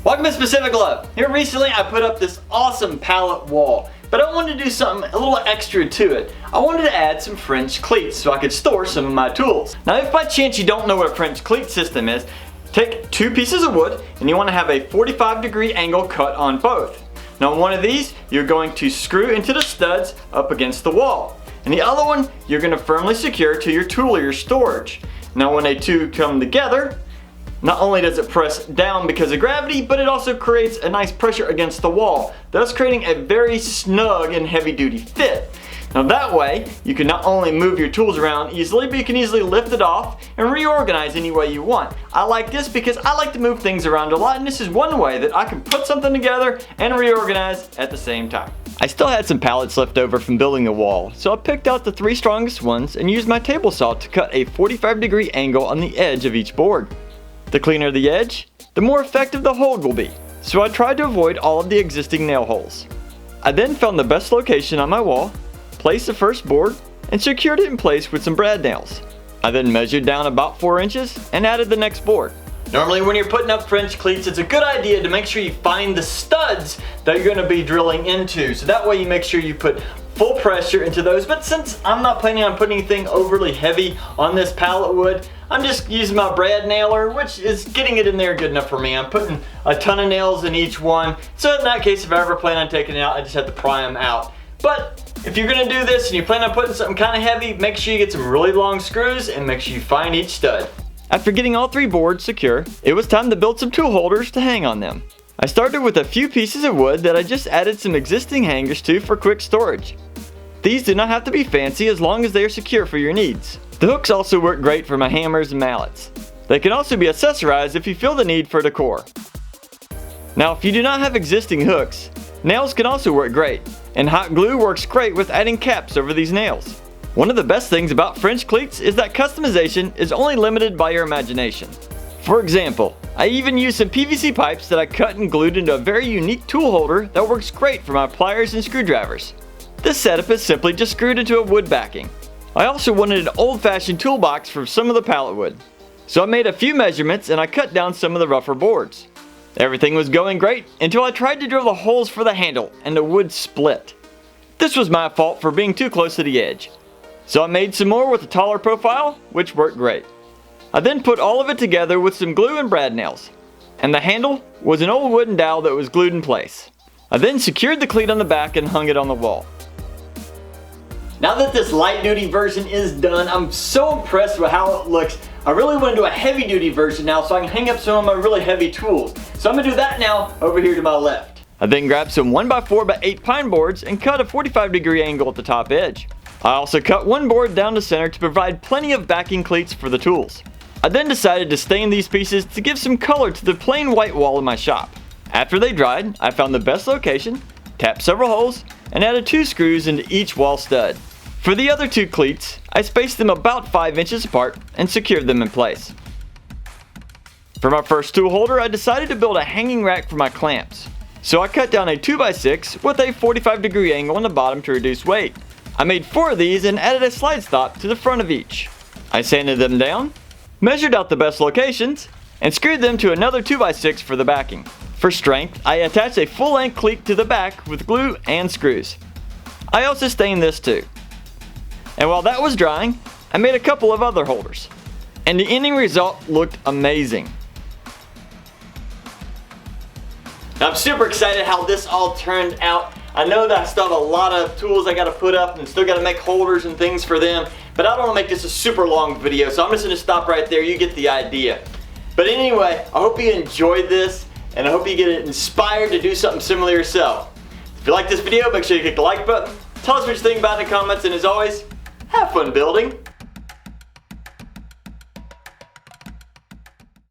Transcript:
Welcome to Specific Love. Here recently I put up this awesome pallet wall, but I wanted to do something a little extra to it. I wanted to add some French cleats so I could store some of my tools. Now if by chance you don't know what a French cleat system is, take two pieces of wood and you want to have a 45-degree angle cut on both. Now on one of these you're going to screw into the studs up against the wall, and the other one you're going to firmly secure to your tool or your storage. Now when they two come together, not only does it press down because of gravity, but it also creates a nice pressure against the wall, thus creating a very snug and heavy-duty fit. Now that way, you can not only move your tools around easily, but you can easily lift it off and reorganize any way you want. I like this because I like to move things around a lot, and this is one way that I can put something together and reorganize at the same time. I still had some pallets left over from building the wall, so I picked out the 3 strongest ones and used my table saw to cut a 45-degree angle on the edge of each board. The cleaner the edge, the more effective the hold will be, so I tried to avoid all of the existing nail holes. I then found the best location on my wall, placed the first board, and secured it in place with some brad nails. I then measured down about 4 inches and added the next board. Normally when you're putting up French cleats, it's a good idea to make sure you find the studs that you're going to be drilling into, so that way you make sure you put full pressure into those. But since I'm not planning on putting anything overly heavy on this pallet wood, I'm just using my brad nailer, which is getting it in there good enough for me. I'm putting a ton of nails in each one, so in that case if I ever plan on taking it out, I just have to pry them out. But if you're gonna do this and you plan on putting something kind of heavy, make sure you get some really long screws and make sure you find each stud. After getting all 3 boards secure, it was time to build some tool holders to hang on them. I started with a few pieces of wood that I just added some existing hangers to for quick storage. These do not have to be fancy as long as they are secure for your needs. The hooks also work great for my hammers and mallets. They can also be accessorized if you feel the need for decor. Now if you do not have existing hooks, nails can also work great, and hot glue works great with adding caps over these nails. One of the best things about French cleats is that customization is only limited by your imagination. For example, I even used some PVC pipes that I cut and glued into a very unique tool holder that works great for my pliers and screwdrivers. This setup is simply just screwed into a wood backing. I also wanted an old-fashioned toolbox for some of the pallet wood, so I made a few measurements and I cut down some of the rougher boards. Everything was going great until I tried to drill the holes for the handle and the wood split. This was my fault for being too close to the edge. So I made some more with a taller profile, which worked great. I then put all of it together with some glue and brad nails, and the handle was an old wooden dowel that was glued in place. I then secured the cleat on the back and hung it on the wall. Now that this light duty version is done, I'm so impressed with how it looks. I really want to do a heavy duty version now so I can hang up some of my really heavy tools. So I'm going to do that now over here to my left. I then grabbed some 1x4x8 pine boards and cut a 45-degree angle at the top edge. I also cut one board down the center to provide plenty of backing cleats for the tools. I then decided to stain these pieces to give some color to the plain white wall in my shop. After they dried, I found the best location, tapped several holes, and added 2 screws into each wall stud. For the other 2 cleats, I spaced them about 5 inches apart and secured them in place. For my first tool holder, I decided to build a hanging rack for my clamps. So I cut down a 2x6 with a 45-degree angle on the bottom to reduce weight. I made 4 of these and added a slide stop to the front of each. I sanded them down, measured out the best locations, and screwed them to another 2x6 for the backing. For strength, I attached a full-length cleat to the back with glue and screws. I also stained this too. And while that was drying, I made a couple of other holders. And the ending result looked amazing. I'm super excited how this all turned out. I know that I still have a lot of tools I gotta put up and still gotta make holders and things for them, but I don't wanna make this a super long video, so I'm just gonna stop right there. You get the idea. But anyway, I hope you enjoyed this, and I hope you get inspired to do something similar yourself. If you like this video, make sure you click the like button. Tell us what you think about it in the comments, and as always, have fun building.